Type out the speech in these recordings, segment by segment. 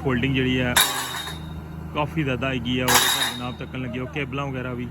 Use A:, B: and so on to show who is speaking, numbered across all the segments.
A: Folding जी है काफ़ी ज़्यादा आएगी है और जनाब तकन लगे हो केबल वगैरह भी।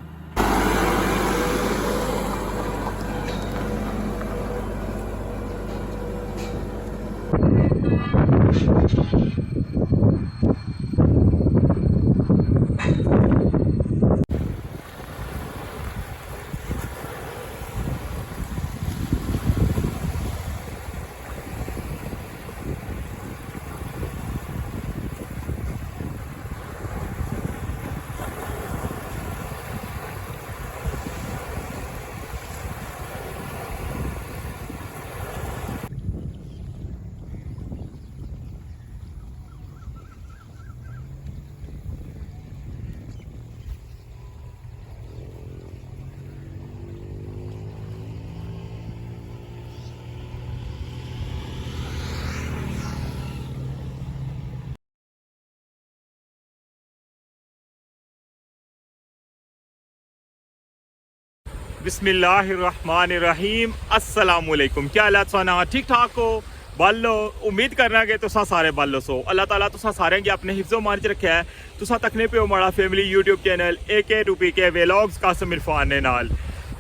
A: बिस्मिल्लाहिर्रहमानिर्रहीम अस्सलामुअलैकुम। क्या हालात सोना ठीक ठाक हो बालो? उम्मीद करना कि तुसा सारे बालो सो। अल्लाह ताला तुसा सारे की अपने हिफ्ज़ो मान च रखा है। तुसा तकने पे हो माड़ा family YouTube channel AK2PK vlogs Qasim Irfan ने नाल।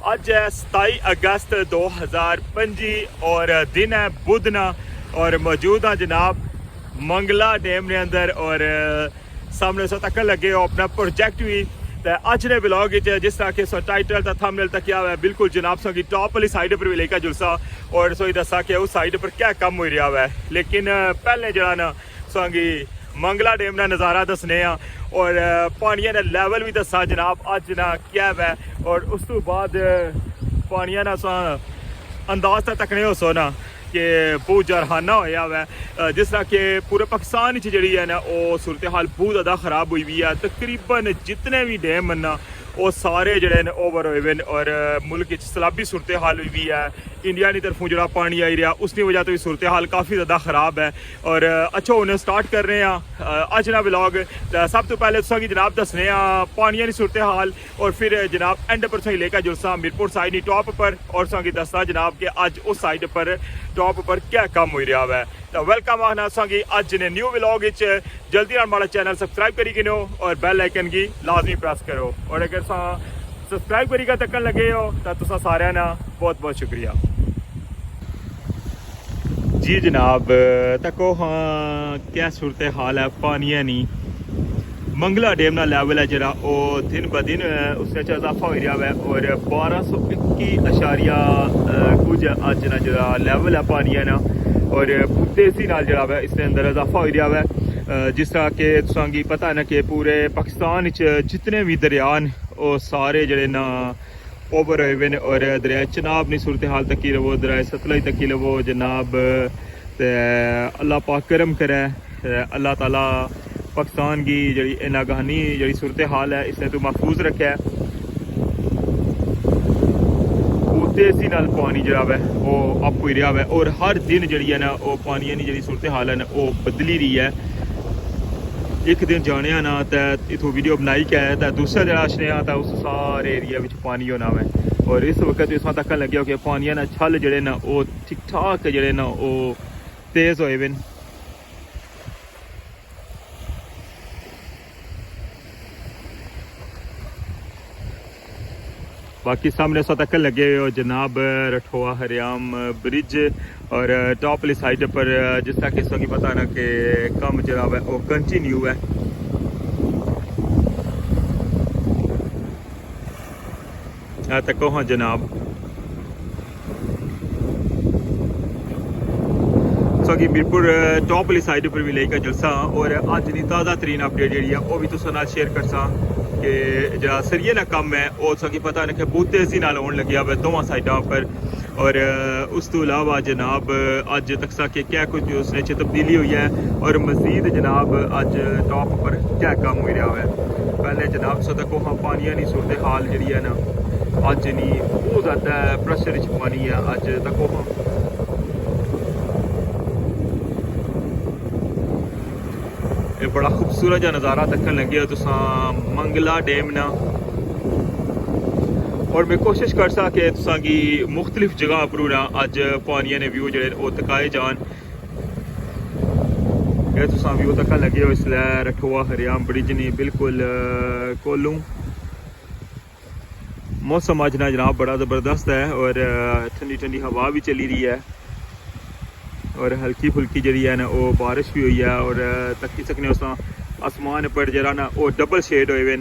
A: अज है 27 अगस्त 2025 और दिन है बुधना और मौजूद हाँ जनाब मंगला डैम के अंदर और सामने सो तक लगे हो अपना प्रोजेक्ट भी। तो अज ने ब्लॉग जिस तरह के टाइटल था थंबनेल तक क्या हुआ है बिल्कुल जनाब सो की टॉप वाली साइड पर भी लेकर जुलसा और सो दसा कि उस साइड पर क्या कम हो रहा हुआ है। लेकिन पहले जरा ना सोगी मंगला डैम का नज़ारा दसने और पानिया का लैवल भी दसा जनाब अज ना क्या है और उस तो बाद पानिया ना अंदाज तक तकने हो सो ना कि बहुत जरहाना होया हुआ है। जिस तरह के पूरे पाकिस्तान जी है ना वो सूरत हाल बहुत ज़्यादा ख़राब हुई हुई है। तकरीबन जितने भी डैम ना वो सारे जड़े ने ओवर हुए और मुल्क सैलाबी सूरत हाल हुई हुई है। इंडिया की तरफों जो पानी आई रहा उसकी वजह तो भी सूरत हाल काफ़ी ज़्यादा ख़राब है। और अच्छा उन्हें स्टार्ट कर रहे हैं अज ना व्लॉग। सब तो पहले तुसा की जनाब दसने पानिया की सूरत हाल और फिर जनाब एंड पर सही लेकर जुलसा मीरपुर साइड की टॉप पर और तुसा दसना जनाब कि अज उस साइड पर टॉप पर क्या काम हो रहा है। तो वेलकम आखना असांगी अज ने न्यू व्लॉग जल्दी हमारा चैनल सबसक्राइब करी गिनो और बेल आइकन की लाजमी प्रेस करो। और अगर सबसक्राइब करी तकन लगे हो तो तुसा सारे ना बहुत बहुत शुक्रिया जी जनाब। तको हाँ क्या सूरत हाल है पानिया नहीं मंगला डैम का लैवल है जरा वो दिन ब दिन उसने इजाफा हो रहा है और 1221 कुछ अज ना जरा लैवल है पानिया ना और तेजी नाल जरा है इसके अंदर इजाफा हो रहा है। जिस तरह के तुसांगी पता है ना कि पूरे पाकिस्तान जितने भी दरिया वो सारे जड़े ना ओवर हुए और दरिया चनाब नहीं सूरत हाल तक ही रवो दरिया सतलज तक ही रवो जनाब। अल्लाह पाक करम करे अल्लाह ताला पाकिस्तान की जी नागहानी जी सूरत हाल है इसने तो महफूज रखा है। तेजी नाल पानी जरा है वो अप हो रहा है और हर दिन जी है ना वो पानी की जी सूरत हाल है ना वो बदली रही है। एक दिन जाने ना तो इतों वीडियो बनाई क्या है तो दूसरा जरा आशने तो उस सारे एरिया में पानी होना है और इस वक्त इस तक लगे हो कि पानिया ना छल जड़े ना वो ठीक ठाक जड़े ना वो तेज़ होए हुए। बाकी सामने सो तक लगे हो जनाब रठोआ हरियाम ब्रिज और टॉप वाली साइड पर जिस तरह कि इसकी पता ना कि कम जरा है वो कंटिन्यू है। तको हाँ जनाब कि मीरपुर टॉप वाली साइड पर भी लेकर जलसा और अज की ताज़ा तरीन अपडेट जी है वो भी तुम शेयर करसा कि जरा सरिये ना कम है वो सकी पता नहीं कि बहुत तेजी नाल होने लगे हुआ दोवां साइडों पर। और उस तो अलावा जनाब अज तक कि क्या कुछ उसने तब्दीली हुई है और मजीद जनाब अज टॉप पर क्या काम हो रहा है। पहले जनाब सो तक हाँ पानिया की सूरत हाल जी है ना अज नहीं बहुत ज़्यादा प्रेशर पानी है अज तक हाँ ये बड़ा खूबसूरत जहा नज़ारा दखन लगे हो तुसा मंगला डैम ना। और मैं कोशिश कर सा कि तुसा की मुख्तलिफ जगह पर ना अज पानिया ने व्यू जो तकाए जान ये तुसां व्यू तक लगे हो इसलै रठोआ हरियाम ब्रिज ने बिल्कुल कोलू। मौसम अज ना जनाब बड़ा ज़बरदस्त है और ठंडी ठंडी हवा भी चली रही है और हल्की फुल्की जी है ना वो बारिश भी हुई है और तकी सकने उस आसमान पर जरा ना वो डबल शेड हुए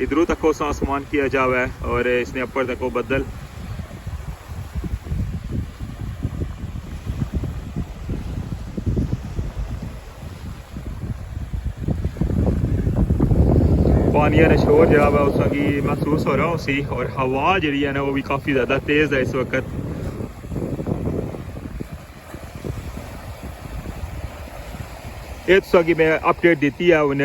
A: इधरों तक उस आसमान किया जावा है और इसने अपर तक वो बदल। पानी ने शोर जरा वा उसकी महसूस हो रहा उसी और हवा जी है ना वो भी काफ़ी ज़्यादा तेज़ है इस वक्त। ये तुसा मैं अपडेट दी है उन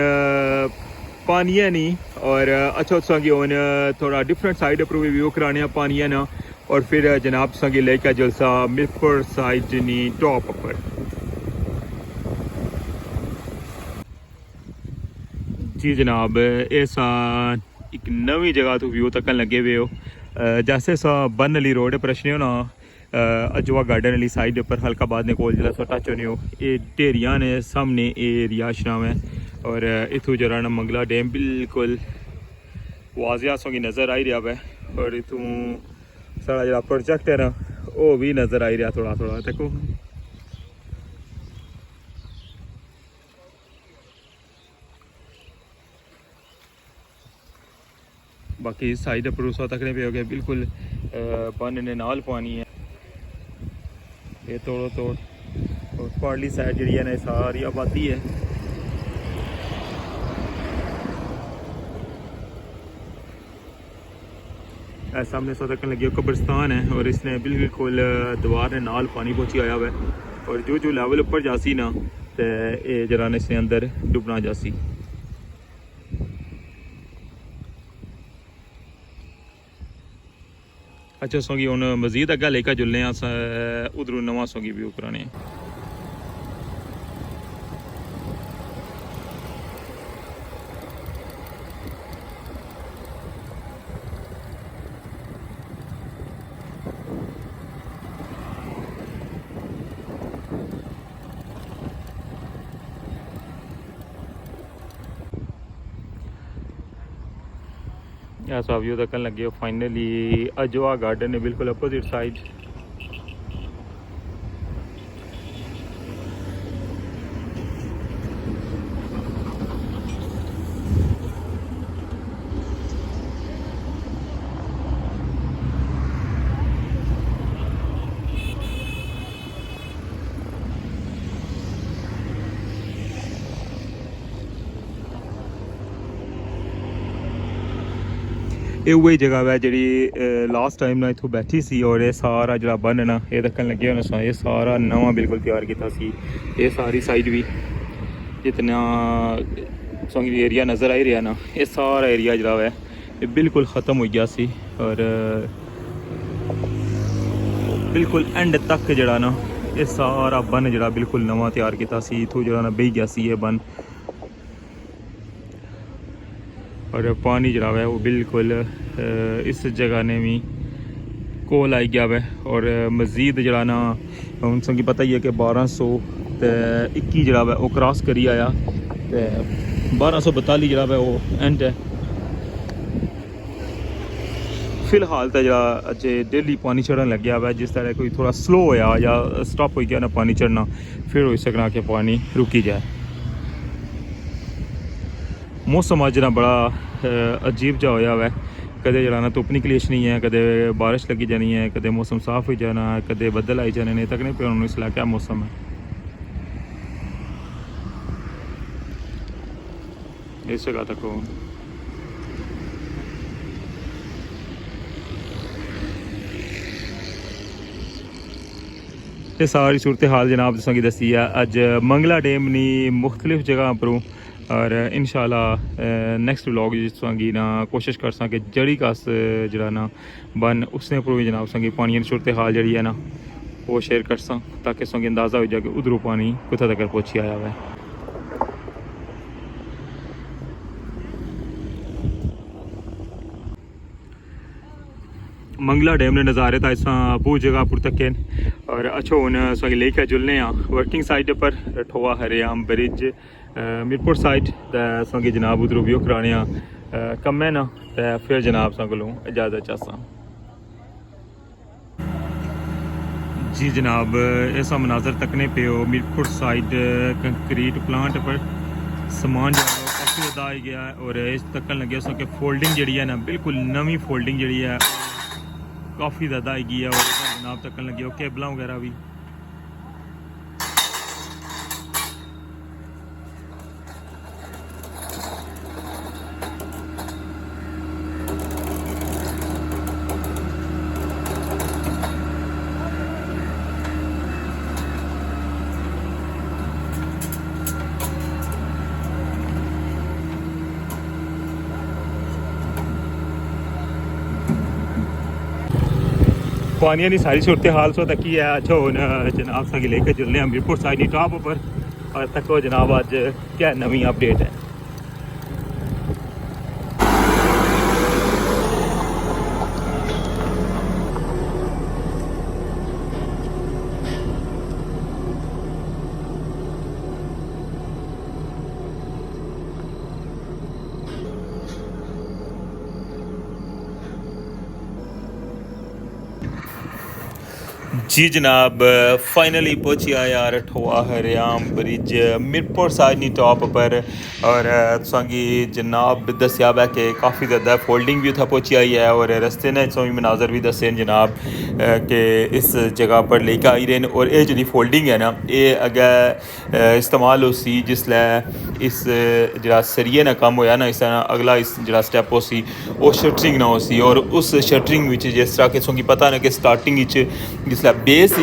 A: पानी नहीं और अच्छा तुसा उन थोड़ा डिफरेंट साइड पर भी व्यू कराने पानी ना और फिर जनाब तुसा लेके जलसा मिल्कपुर साइड नी टॉप पर। जी जनाब ऐसा एक नवी जगह तो व्यू तक लगे हुए हो जैसे सा बन अली रोड पर हो ना अजवा गार्डन वाली साइड पर हल्का बाद ने कोल जिला टच होने हो ये ढेरिया ने सामने ये रिहायशनाम है और इतों जरा ना मंगला डैम बिल्कुल वाजिया सो की नज़र आई रहा है और इतों सारा जरा प्रोजेक्ट है ना वो भी नज़र आई रहा थोड़ा थोड़ा देखो। बाकी साइड पर उस तकने पे हो गया बिल्कुल बन ने नाल पानी है ये तोड़ो तोड़ और पारली साइड जी है ना सारी आबादी है। सामने सो तक लगी कब्रिस्तान है और इसने बिल्कुल दीवार ने नाल पानी पहुँची आया हुआ है और जो जो लेवल ऊपर जासी ना तो ये जरा ने इसने अंदर डुबना जासी। अच्छा सोगी हूँ मजीद अग्गे लेकर जुलने उधरों नवा सोगी व्यू कराने। ऐसा व्यू तक लगे फाइनली अजवा गार्डन है बिल्कुल अपोजिट साइड। ये वही जगह है जी लास्ट टाइम ना इतों बैठी सी और ये सारा जरा बन ना ये दखन लगे होने ये सारा नवा बिल्कुल तैयार किया सी। ये सारी साइड भी जितना संगी एरिया नज़र आई रहा ना ये सारा एरिया जरा है ये बिल्कुल ख़त्म हो गया सी और बिल्कुल एंड तक जरा ना ये सारा बन जरा बिल्कुल नवा तैयार किया सी इतों जरा ना बही गया सी ये बन और पानी जरा है वो बिल्कुल इस जगह ने भी कोल आई गया है और मज़ीद जरा ना उन संगी पता ही है कि 1221 जरा है वो क्रॉस करी आया तो 1242 जरा है वो एंड है। फिलहाल तो जरा अजे डेली पानी चढ़न लग गया है जिस तरह कोई थोड़ा स्लो होया या स्टॉप हो गया ना पानी चढ़ना फिर हो सकना कि पानी रुकी जाए। मौसम अज ना बड़ा अजीब जा होया हुआ है कदे जरा ना धुप निकली नहीं है कदे बारिश लगी जानी है कदे मौसम साफ हो जाना कदे बदल आई जाने तक नहीं पे इस क्या मौसम है इस जगह तक हो। ये सारी सूरत हाल जनाब तुसा की दसी है अज मंगला डैम नी मुख्तलिफ जगह पर और इंशाल्लाह नेक्स्ट व्लॉग जिसकी ना कोशिश कर सा कि जड़ी कस जरा ना बन उसने उपर भी जनाब संगी पानी की सूरत हाल जी है ना वो शेयर कर सा ताकि संगी अंदाज़ा हो जाए कि उधरों पानी कुत्थे तक पहुँची आया हुआ है। मंगला डैम ने नज़ारे था इस बहुत जगह पुर तक और अच्छो हूँ अस लेकर जुलने वर्किंग साइड पर ठोआ हरियाम ब्रिज मीरपुर साइड तो जनाब उधरों व्यू कराने कम है ना तो फिर जनाब को इजाज़त चाहता जी जनाब ऐसा मनाजर तकने पे हो मीरपुर साइड कंक्रीट प्लांट पर समान जो काफ़ी ज़्यादा आ गया है और इस तकन लगे उसके फोल्डिंग जी है ना बिल्कुल नवी फोल्डिंग जी है काफ़ी ज़्यादा आई गई है और जनाब तकन लगे केबल वगैरह भी पानी की सारी सूरत हाल सो तक है अच्छा जनाब सा लेकर चलने मीरपुर साइड टॉप पर और तको जनाब अज क्या नवी अपडेट है जी जनाब फाइनली पहुंचिया यार ठोआ हरियाम ब्रिज मीरपुर साइड टॉप पर और तुसांगी जनाब दसिया वै कि काफ़ी ज़्यादा फोल्डिंग भी उत्थै पहुंची आई है और रस्ते ने सोई मनाजर भी दसे जनाब कि इस जगह पर लेकर आई रहे हैं और ये जी फोल्डिंग है ना ये अगर इस्तेमाल हो सी जिसलै इस जरा सरिये ना कम होया ना इस अगला इस जरा स्टैप हो सी वो शटरिंग ना हो सी और उस शटरिंग में जिस तरह कि तुसेंगी पता ना कि स्टार्टिंग जिसलै बेस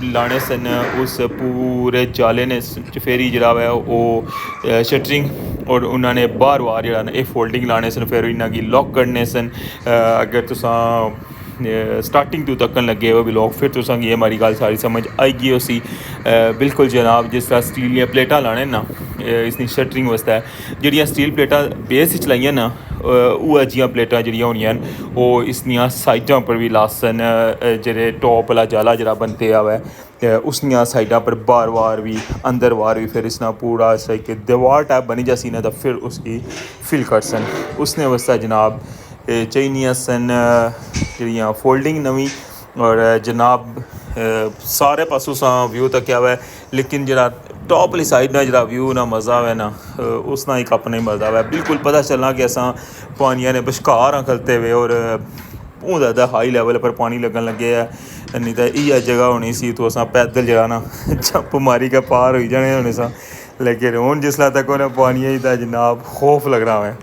A: लाने सन उस पूरे जाले ने चफेरी जरा है वो शटरिंग और उन्होंने बार बार जरा ये फोल्डिंग लाने सन फिर इन्होंने लॉक करने सन अगर तुसा स्टार्टिंग तो तकन लगे हो भी लोग फिर तुसा ये हमारी गल सारी समझ आई गई उसी बिल्कुल जनाब जिस तरह स्टील दियां प्लेटां लाने ना इसकी शटरिंग वास्ते जिहड़ियां स्टील प्लेटां बेस च लाइयां ना उ'ऐ जियां प्लेटां जिहड़ियां होनियां न ओह् इसदियां साइडां पर भी लासन जेह्ड़े टॉप आह्ला जाला जेह्ड़ा बनते आवे उसदियां साइडां पर बार बार भी अंदर बार भी फिर इसना पूरा एक दीवार टाइप बनी जासी ना तो फिर उसकी फिल करसन उसने वास्ते जनाब चाहिए सन जिहड़ियां फोल्डिंग नवी और जनाब सारे पासों सा व्यू तक क्या है लेकिन जरा टॉप वाली साइड ना जरा व्यू ना मज़ा है ना उसना एक अपना ही मज़ा है बिल्कुल पता चलना कि असा पानिया ने बशकार खलते हुए और बहुत ज़्यादा हाई लैवल पर पानी लगन लगे है नहीं तो इ'यै जगह होनी सी तो असा पैदल जरा ना चप मारी के पार हो जाने होने सा लेकिन हूँ जिसलै तक उन्हें पानी का जनाब खौफ लग रहा है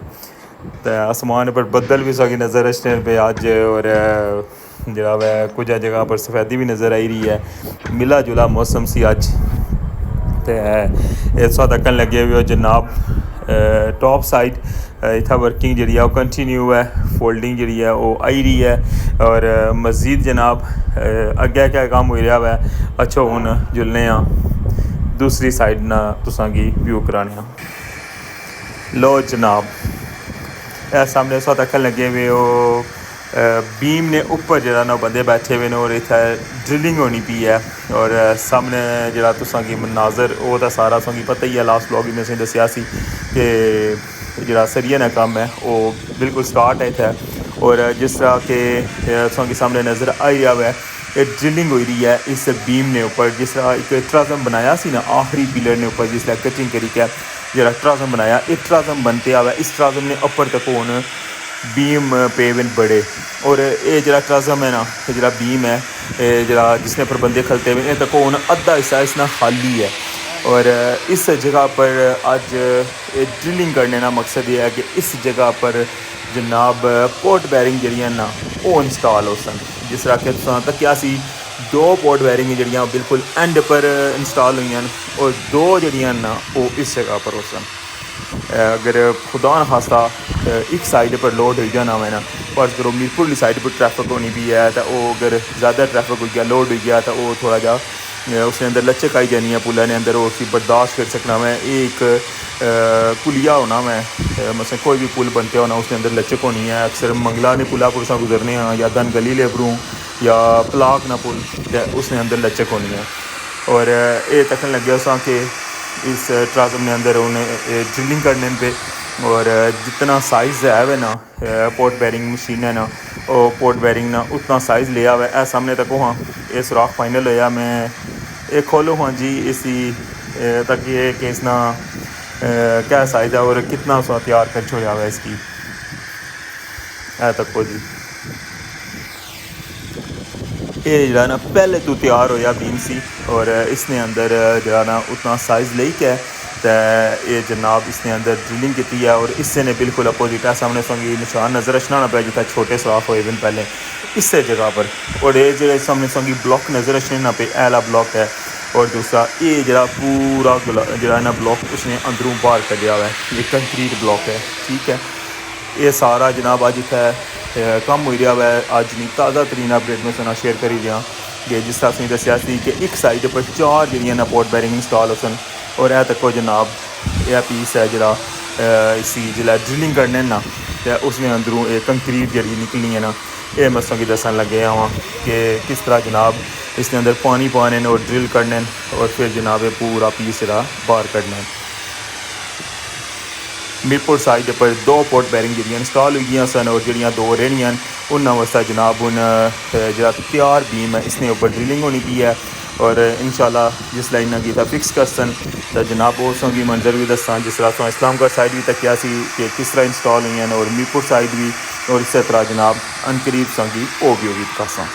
A: तो आसमान पर बदल भी सकी नज़र रचने पे अज और जरा वै कुछ जगह पर सफेदी भी नज़र आई रही है मिला जुला मौसम सी अज तो इस तकन लगे हुए जनाब टॉप साइड इतना वर्किंग जी कंटिन्यू है फोल्डिंग जी है वो आई रही है और मज़ीद जनाब अगे क्या काम हो रहा है अच्छा हूँ जुलने दूसरी साइड ना तुसांगी व्यू कराने लो जनाब सामने इस तकन लगे हुए वो बीम ने ऊपर जरा ना बंदे बैठे हुए और इतना ड्रिलिंग होनी पी है और सामने जरा तुसांगी मनाजर वो तो सारा तुसांगी पता ही है लास्ट व्लॉग में असें दस्सिया सी कि जरा सरिया ना कम है वो बिल्कुल स्टार्ट है इतना और जिस तरह के तुसांगी सामने नज़र आई रहा है ये ड्रिलिंग हो रही है इस बीम ने ऊपर जिस तरह एक ट्राजम बनाया सी ना आखिरी पिलर ने ऊपर जिस तरह कटिंग करी के जरा ट्राजम बनाया एक ट्राजम बनते आवे इस ट्राजम ने ऊपर तक होने बीम पेवन बड़े और ये जरा ट्राजम है ना जरा बीम है जरा जिसने पर बंदे खलते हुए ये तक होना अद्धा हिस्सा इसना खाली है और इस जगह पर आज ड्रिलिंग करने का मकसद ये है कि इस जगह पर जनाब पोर्ट बैरिंग जड़ियाँ ना वो इंस्टॉल हो सन जिस तरह के तक क्या सी दो पोर्ट बैरिंग जड़ियाँ बिल्कुल एंड पर इंस्टॉल हुई और दो जड़ियाँ ना वो इस जगह पर हो सन अगर खुदा न खास्ता एक साइड पर लोड हो जाना है ना फर्ज करो मीरपुर वाली साइड पर ट्रैफिक होनी भी है तो वो अगर ज़्यादा ट्रैफिक हो गया लोड हो गया तो वो थोड़ा जा उसके अंदर लचक आई जानी है पुला ने अंदर वो उसी बर्दाश्त कर सकना मैं एक पुलिया होना मैं मतलब कोई भी पुल बनते होना उसके अंदर लचक होनी है। अक्सर मंगला ने पुला पुरसा गुजरने हैं या दन गली लेबरू या पलाक ना पुल उसने अंदर लचक होनी है। और ये तकन लगे उस कि इस ट्राजम ने अंदर उन्हें ड्रिलिंग करने पे और जितना साइज़ है वे ना पोर्ट बैरिंग मशीन है ना वो पोर्ट बैरिंग ना उतना साइज़ लिया हुआ है सामने तक वहाँ ये सुराख फाइनल होया। मैं ये खोलूँ हाँ जी इसी तक ये केस ना क्या साइज़ है और कितना उसका तैयार कर छोड़ा हुआ है इसकी तक को जी। ये जरा ना पहले तो तैयार होया बीम सी और इसने अंदर जरा ना उतना साइज़ ले के ये जनाब इसने अंदर ड्रिलिंग की है और इससे ने बिल्कुल अपोजिट है सामने संगी निशान नज़र रचना ना पे जितना छोटे सुराख हुए दिन पहले इससे जगह पर। और ये जो सामने संगी ब्लॉक नज़र रचने ना पे एला ब्लॉक है और दूसरा ये जरा पूरा जरा ना ब्लॉक उसने अंदरों बाहर कर दिया हुआ है। ये कंक्रीट ब्लॉक है ठीक है। ये सारा जनाब अज इतना कम हो रहा है अज नहीं ताज़ा तरीन अपडेट में सुना शेयर करी दिया कि जिस तरह से दसिया कि एक साइड पर 4 जड़ियाँ ना पोर्ट बैरिंग इंस्टॉल हो सन और यह तक जनाब यह पीस है जरा इसी जिला ड्रिलिंग करने ना तो उसमें अंदरों ये कंक्रीट जड़ी निकलनी है ना ये मसों की दसन लगे वहाँ कि किस तरह जनाब इसके अंदर पानी पाने और ड्रिल करने और फिर जनाब पूरा पीस जरा बाहर करना। मीरपुर साइड पर 2 पोर्ट बैरिंग जड़ियाँ इंस्टॉल हुई सन और जड़ियाँ 2 रहनियां उन्होंने वास्ते जनाब हूँ जरा तैयार बीम है इसने ऊपर ड्रिलिंग होनी पी है और इंशाल्लाह जिस लाइन कीता फिक्स कर सन तो जनाब उस की मंजर भी दसा जिस तरह से इस्लामगढ़ साइड भी तकिया सी कि किस तरह इंस्टॉल हुई और मीरपुर साइड भी और इस तरह जनाब अनकरीब संगी वो भी होगी दसा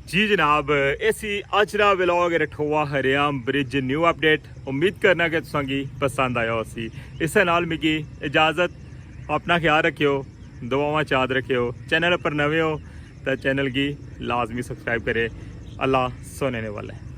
A: जी जनाब। ऐसी अजरा व्लॉग रठोआ हरियाम ब्रिज न्यू अपडेट उम्मीद करना कि तुसांगी पसंद आया उसी इस नाल मिगी इजाज़त अपना ख्याल रखियो दुआवां चाद रखियो चैनल पर नवे हो तो चैनल की लाजमी सब्सक्राइब करे। अल्लाह सोने वाला है।